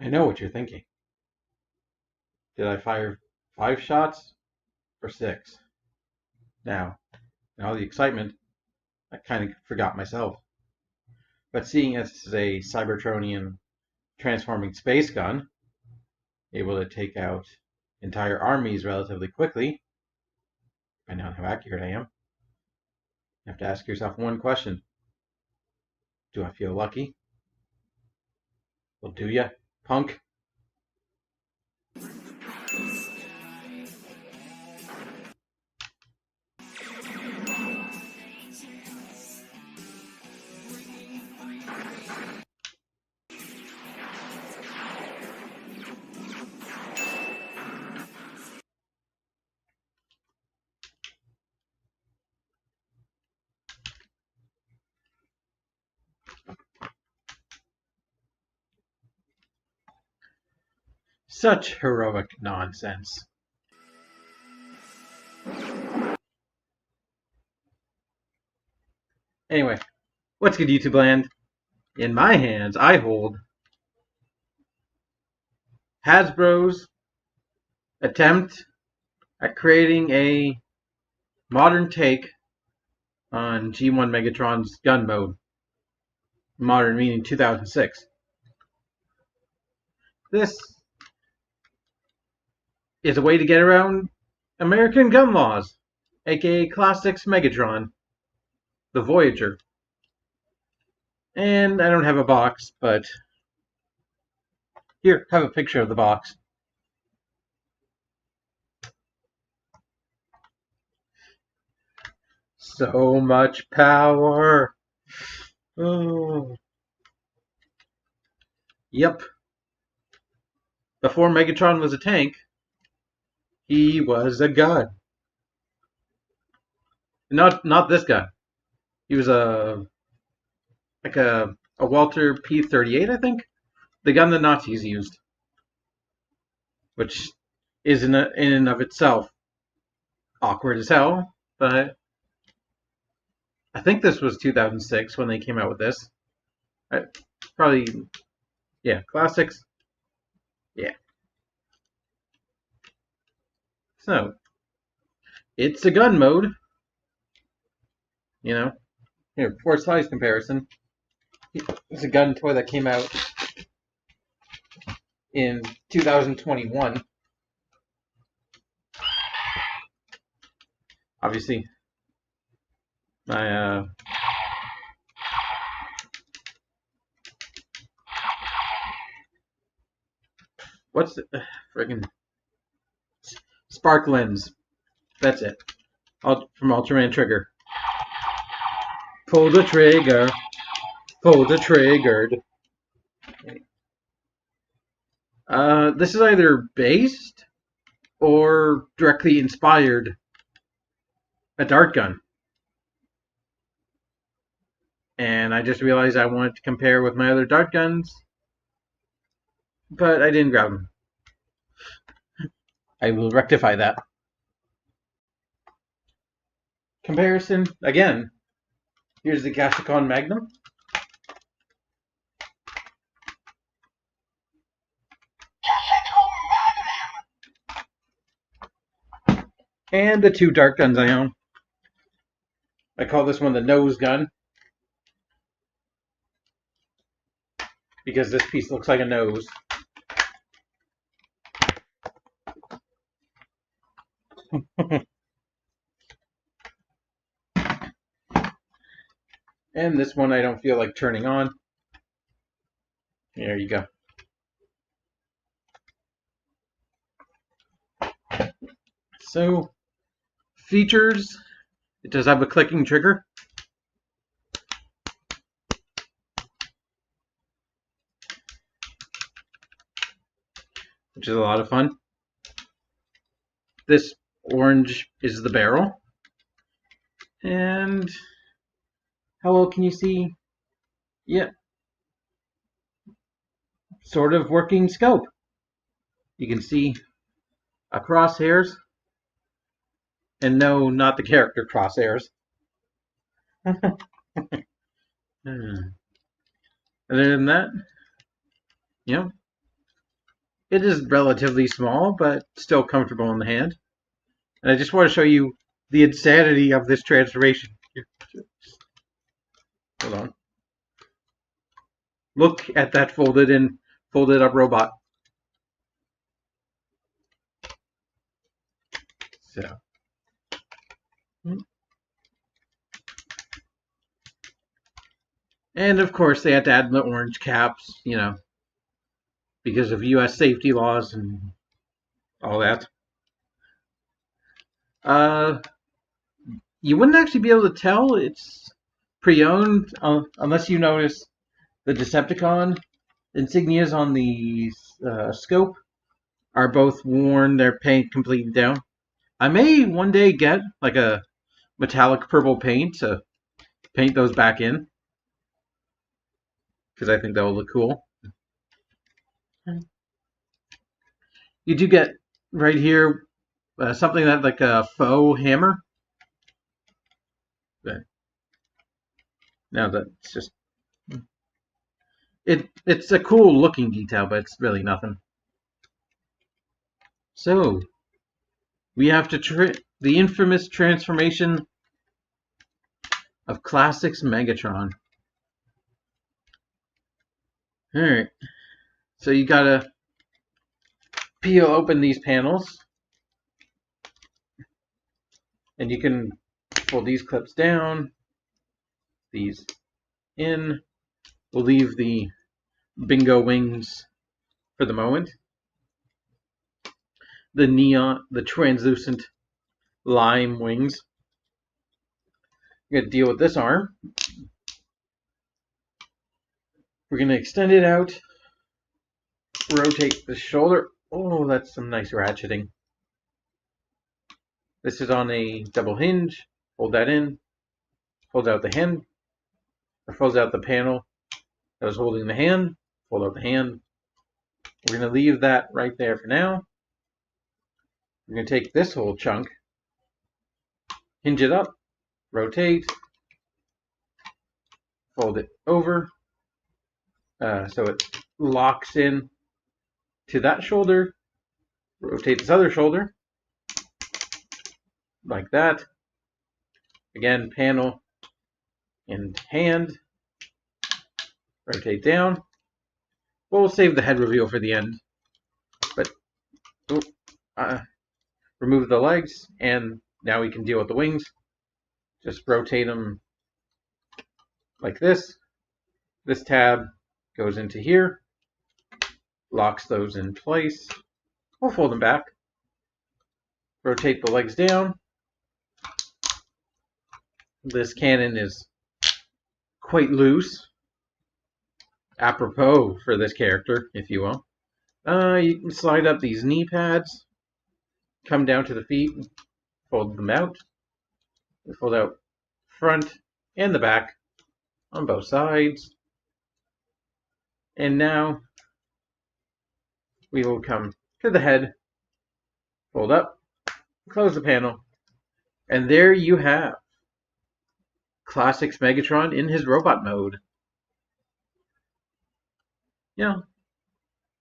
I know what you're thinking. Did I fire 5 shots or 6? Now, in all the excitement, I kind of forgot myself. But seeing as this is a Cybertronian transforming space gun, able to take out entire armies relatively quickly, depending on how accurate I am, you have to ask yourself one question. Do I feel lucky? Well, do ya, punk? Such heroic nonsense. Anyway, what's good, YouTube land? In my hands, I hold Hasbro's attempt at creating a modern take on G1 Megatron's gun mode. Modern meaning 2006. This is a way to get around American gun laws, aka Classics Megatron, the Voyager. And I don't have a box, but here, have a picture of the box. So much power. Oh. Yep. Before Megatron was a tank, he was a gun. Not this gun. He was a Walter P-38, I think, the gun the Nazis used, which is in and of itself awkward as hell. But I think this was 2006 when they came out with this. Probably, yeah, classics. Yeah. So, it's a gun mode. You know, here, for size comparison, it's a gun toy that came out in 2021. Obviously, my what's the friggin' spark lens? That's it. From Ultraman Trigger. Pull the trigger. Pull the triggered. This is either based or directly inspired a dart gun. And I just realized I wanted to compare with my other dart guns, but I didn't grab them. I will rectify that. Comparison, again, here's the Gashicon Magnum. And the 2 dart guns I own. I call this one the nose gun, because this piece looks like a nose. And this one I don't feel like turning on. There you go. So, features, it does have a clicking trigger. Which is a lot of fun. This orange is the barrel. And how well can you see? Yeah. Sort of working scope. You can see crosshairs. And no, not the character crosshairs. Other than that, you know, It is relatively small, but still comfortable in the hand. And I just want to show you the insanity of this transformation. Hold on. Look at that folded up robot. So. And of course they had to add the orange caps, because of US safety laws and all that. You wouldn't actually be able to tell it's pre-owned unless you notice the Decepticon insignias on the scope are both worn. They're paint completely down. I may one day get like a metallic purple paint to paint those back in, because I think that will look cool. You do get right here something that like a faux hammer. But now that's just it's a cool looking detail, but it's really nothing. So we have the infamous transformation of Classics Megatron. Alright, so you gotta peel open these panels, and you can pull these clips down, these in. We'll leave the bingo wings for the moment. The translucent lime wings. We're going to deal with this arm. We're going to extend it out, rotate the shoulder. Oh, that's some nice ratcheting. This is on a double hinge. Hold that in. Fold out the hand. Or fold out the panel that was holding the hand. Fold out the hand. We're going to leave that right there for now. We're going to take this whole chunk, hinge it up, rotate, fold it over, so it locks in to that shoulder. Rotate this other shoulder, like that. Again, panel and hand. Rotate down. We'll save the head reveal for the end. But remove the legs, and now we can deal with the wings. Just rotate them like this. This tab goes into here, locks those in place. We'll fold them back. Rotate the legs down. This cannon is quite loose, apropos for this character, if you will. You can slide up these knee pads, come down to the feet, fold them out. Fold out front and the back on both sides. And now we will come to the head, fold up, close the panel, and there you have Classics Megatron in his robot mode.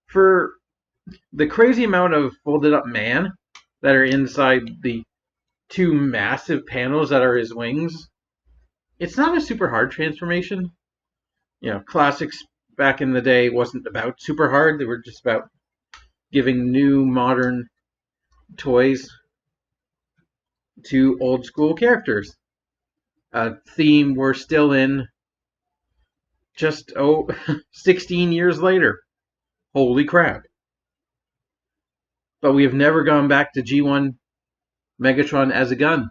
For the crazy amount of folded up man that are inside the two massive panels that are his wings, it's not a super hard transformation. Classics back in the day wasn't about super hard. They were just about giving new modern toys to old school characters. A theme we're still in just 16 years later. Holy crap. But we have never gone back to G1 Megatron as a gun.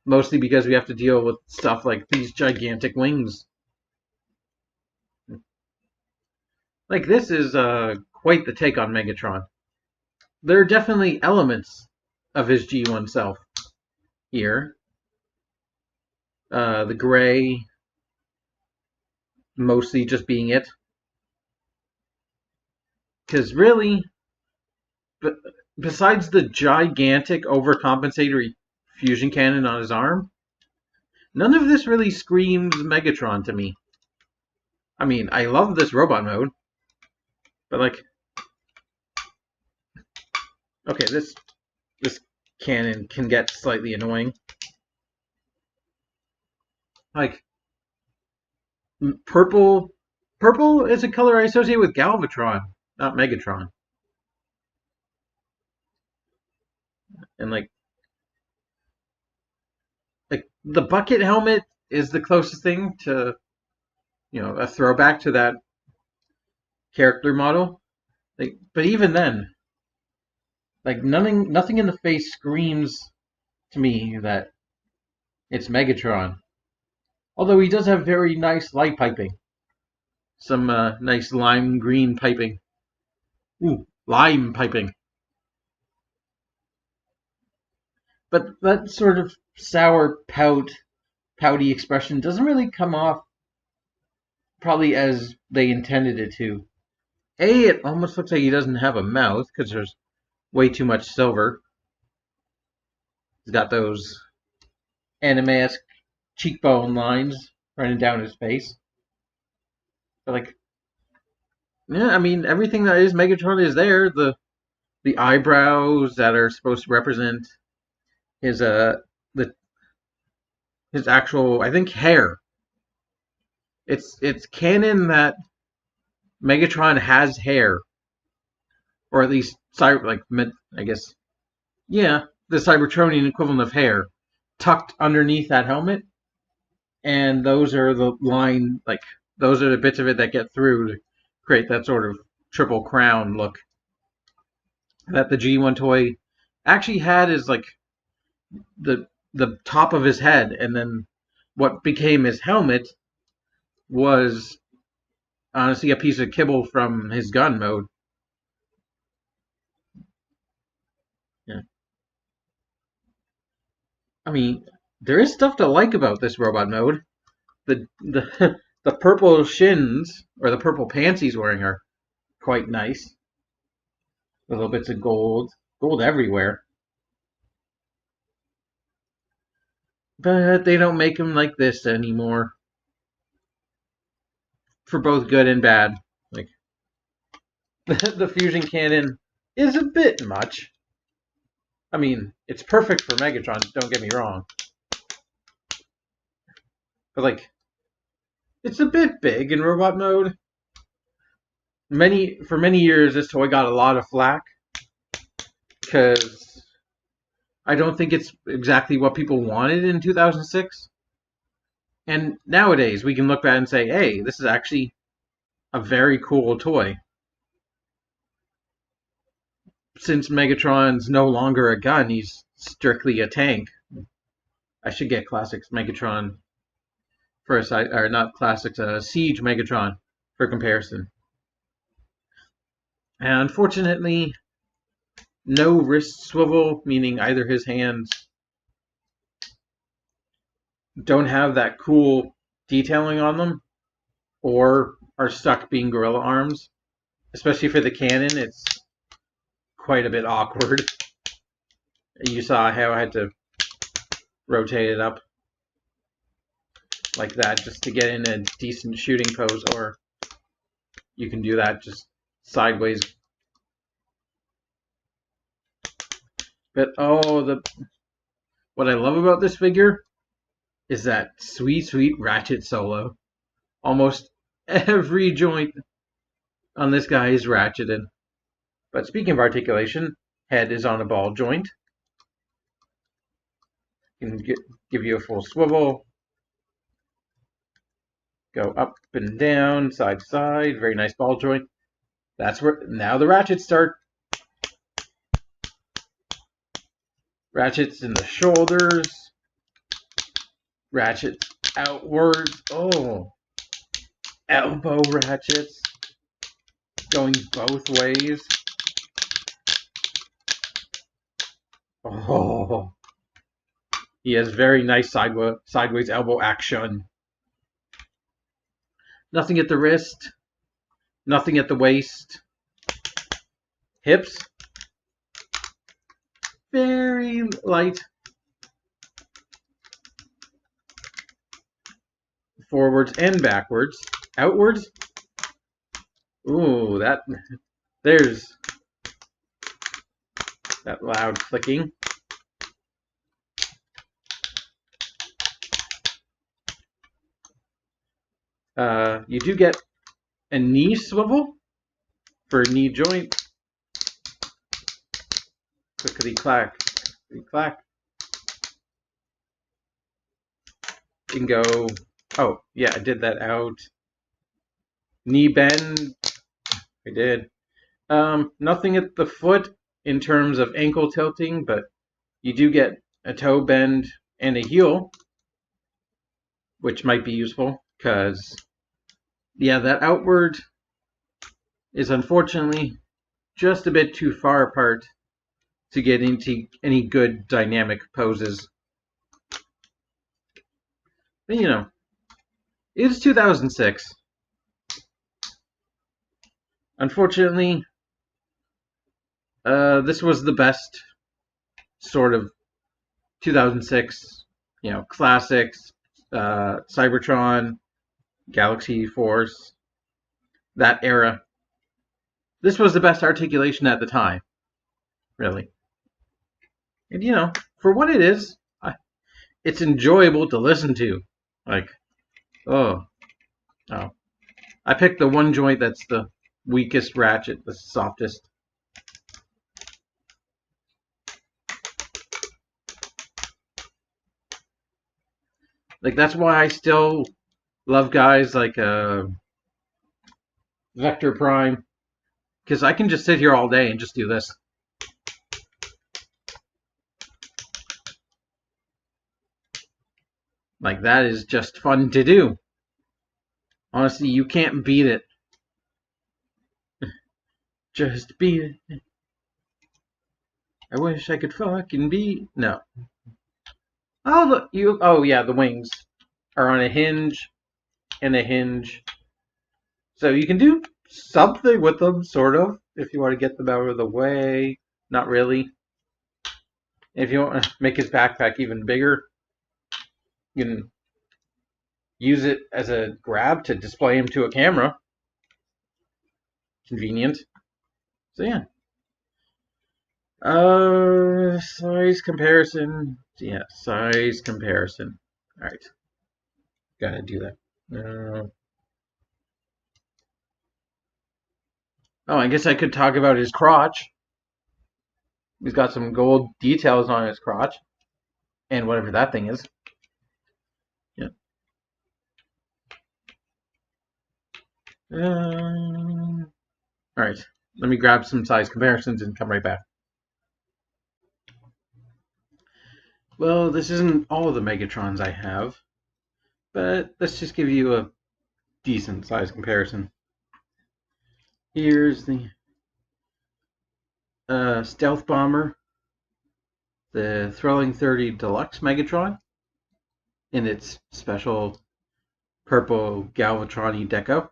Mostly because we have to deal with stuff like these gigantic wings. Like, this is quite the take on Megatron. There are definitely elements of his G1 self here. The gray mostly just being it. Because really, besides the gigantic overcompensatory fusion cannon on his arm, none of this really screams Megatron to me. I mean, I love this robot mode. But like, okay, this cannon can get slightly annoying. Like, purple is a color I associate with Galvatron, not Megatron. And like the bucket helmet is the closest thing to, a throwback to that character model. Like, but even then, like nothing in the face screams to me that it's Megatron. Although he does have very nice light piping, some nice lime green piping. Ooh, lime piping. But that sort of sour pouty expression doesn't really come off probably as they intended it to. It almost looks like he doesn't have a mouth because there's way too much silver. He's got those anime-esque cheekbone lines running down his face. But like, yeah, I mean, everything that is Megatron is there. The eyebrows that are supposed to represent his his actual, I think, hair. It's canon that Megatron has hair, or at least I guess, yeah, the Cybertronian equivalent of hair tucked underneath that helmet, and those are those are the bits of it that get through to create that sort of triple crown look that the G1 toy actually had. Is like the top of his head, and then what became his helmet was honestly a piece of kibble from his gun mode. Yeah. I mean, there is stuff to like about this robot mode. The the purple shins, or the purple pants he's wearing, are quite nice. Little bits of gold everywhere. But they don't make him like this anymore, for both good and bad. Like, the fusion cannon is a bit much. I mean, it's perfect for Megatron, don't get me wrong. But like, it's a bit big in robot mode. For many years, this toy got a lot of flack because I don't think it's exactly what people wanted in 2006. And nowadays, we can look back and say, hey, this is actually a very cool toy. Since Megatron's no longer a gun, he's strictly a tank. I should get Classics Megatron for a side, or not Classics, Siege Megatron for comparison. And unfortunately, no wrist swivel, meaning either his hands don't have that cool detailing on them, or are stuck being gorilla arms. Especially for the cannon, it's quite a bit awkward. You saw how I had to rotate it up like that just to get in a decent shooting pose, or you can do that just sideways. But what I love about this figure is that sweet ratchet solo. Almost every joint on this guy is ratcheted. But speaking of articulation, head is on a ball joint. Can give you a full swivel. Go up and down, side to side. Very nice ball joint. That's where now the ratchets start. Ratchets in the shoulders. Ratchets outwards. Oh, elbow ratchets going both ways. Oh, he has very nice sideways elbow action. Nothing at the wrist. Nothing at the waist. Hips. Very light. Forwards and backwards. Outwards. Ooh, there's that loud clicking. You do get a knee swivel for a knee joint. Clickety clack, clickety clack. You can go. Oh yeah, I did that out. Knee bend. I did. Nothing at the foot in terms of ankle tilting, but you do get a toe bend and a heel, which might be useful because, yeah, that outward is unfortunately just a bit too far apart to get into any good dynamic poses. But, you know, it's 2006. Unfortunately, this was the best sort of 2006, classics, Cybertron, Galaxy Force, that era. This was the best articulation at the time, really. And, for what it is, it's enjoyable to listen to. Like, oh. I picked the one joint that's the weakest ratchet, the softest. Like, that's why I still love guys like Vector Prime, because I can just sit here all day and just do this. Like, that is just fun to do. Honestly, you can't beat it. Just beat it. I wish I could fucking beat. No. Oh, look, oh yeah, the wings are on a hinge and a hinge. So you can do something with them, sort of, if you want to get them out of the way. Not really. If you want to make his backpack even bigger, you can use it as a grab to display him to a camera. Convenient. So yeah. Size comparison. Yeah, size comparison. Alright. Gotta do that. Oh, I guess I could talk about his crotch. He's got some gold details on his crotch. And whatever that thing is. Yeah. Alright. Let me grab some size comparisons and come right back. Well, this isn't all the Megatrons I have, but let's just give you a decent size comparison. Here's the Stealth Bomber, the Thrilling 30 Deluxe Megatron in its special purple Galvatron-y deco.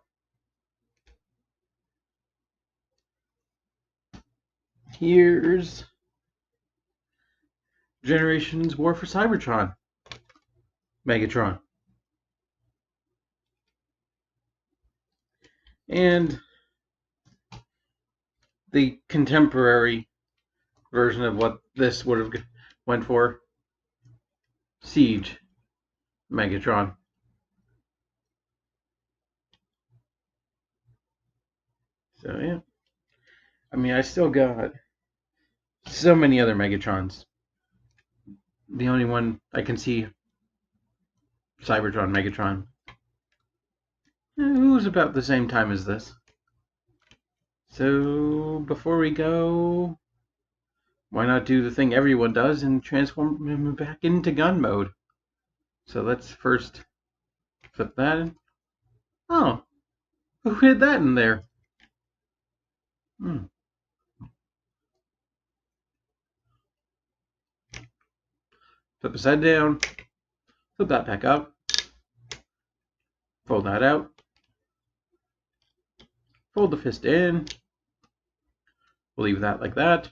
Here's Generations War for Cybertron Megatron. And the contemporary version of what this would have went for, Siege Megatron. So yeah, I mean, I still got so many other Megatrons. The only one I can see, Cybertron Megatron, who's about the same time as this. So before we go, why not do the thing everyone does and transform him back into gun mode? So let's first flip that in. Oh, who hid that in there? Flip his head down, flip that back up, fold that out, fold the fist in, we'll leave that like that.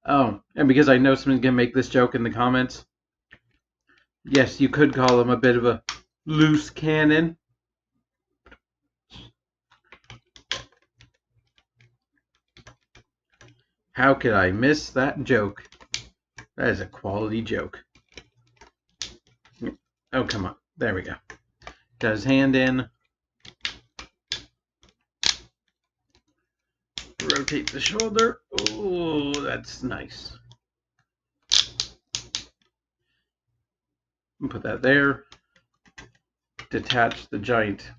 Oh, and because I know someone's going to make this joke in the comments, yes, you could call him a bit of a loose cannon. How could I miss that joke? That is a quality joke. Oh, come on. There we go. Got his hand in. Rotate the shoulder. Oh, that's nice. Put that there. Detach the giant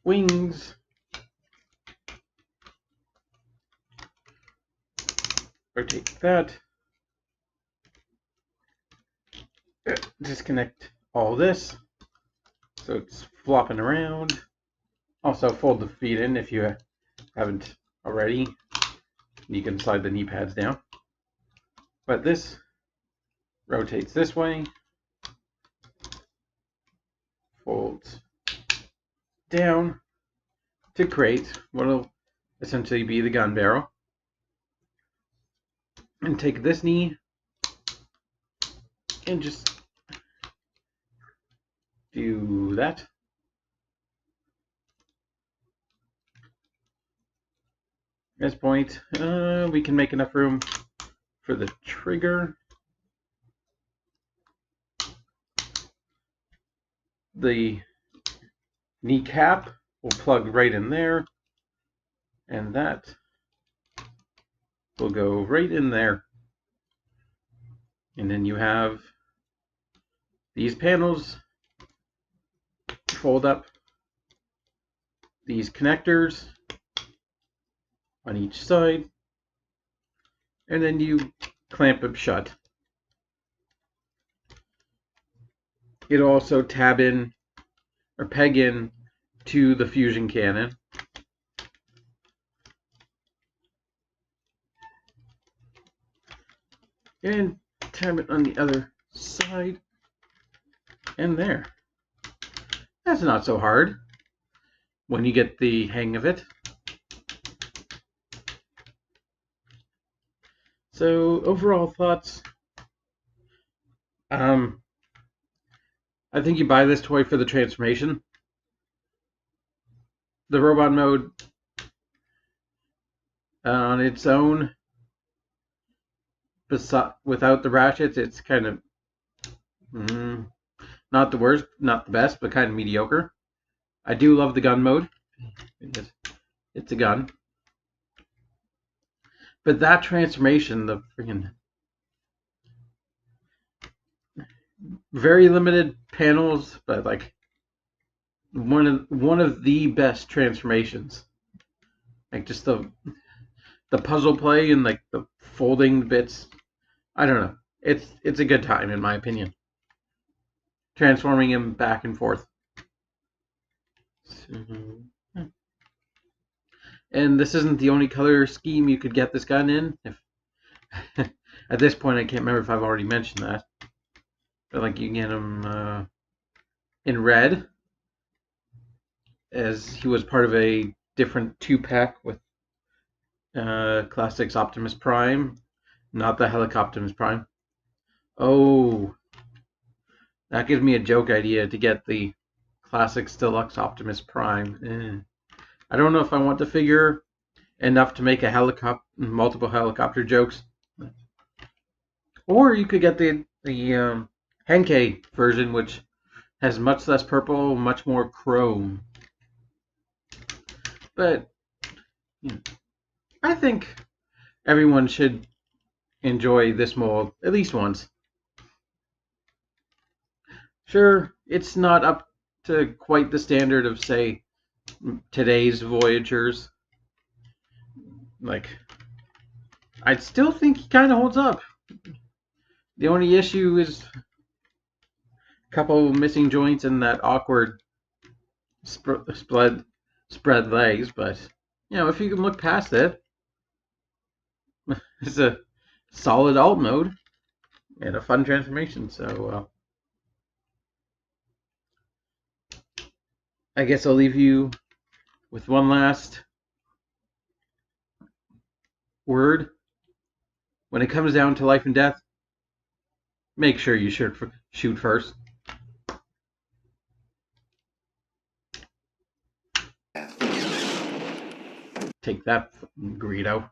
wings. Rotate that. Disconnect all this so it's flopping around. Also fold the feet in if you haven't already. You can slide the knee pads down. But this rotates this way. Folds down to create what will essentially be the gun barrel. And take this knee and just do that. At this point, we can make enough room for the trigger. The kneecap will plug right in there, and that will go right in there. And then you have these panels fold up, these connectors on each side, and then you clamp them shut. It'll also tab in or peg in to the fusion cannon. And tab it on the other side. And there. That's not so hard when you get the hang of it. So overall thoughts. I think you buy this toy for the transformation. The robot mode on its own, without the ratchets, it's kind of not the worst, not the best, but kind of mediocre. I do love the gun mode. It's a gun. But that transformation, the freaking very limited panels, but like one of the best transformations. Like just the puzzle play and like the folding bits. I don't know. It's a good time in my opinion. Transforming him back and forth. And this isn't the only color scheme you could get this gun in. At this point, I can't remember if I've already mentioned that. But like you can get him in red, as he was part of a different 2-pack with Classics Optimus Prime, not the Helicoptimus Prime. Oh, that gives me a joke idea to get the Classics Deluxe Optimus Prime. I don't know if I want the figure enough to make a multiple helicopter jokes. Or you could get the Henkei version, which has much less purple, much more chrome. But I think everyone should enjoy this mold at least once. Sure, it's not up to quite the standard of, say, today's Voyagers. Like, I still think he kind of holds up. The only issue is a couple missing joints and that awkward spread legs, but if you can look past it, it's a solid alt mode and a fun transformation. So I guess I'll leave you with one last word. When it comes down to life and death, make sure you shoot first. Take that, Greedo.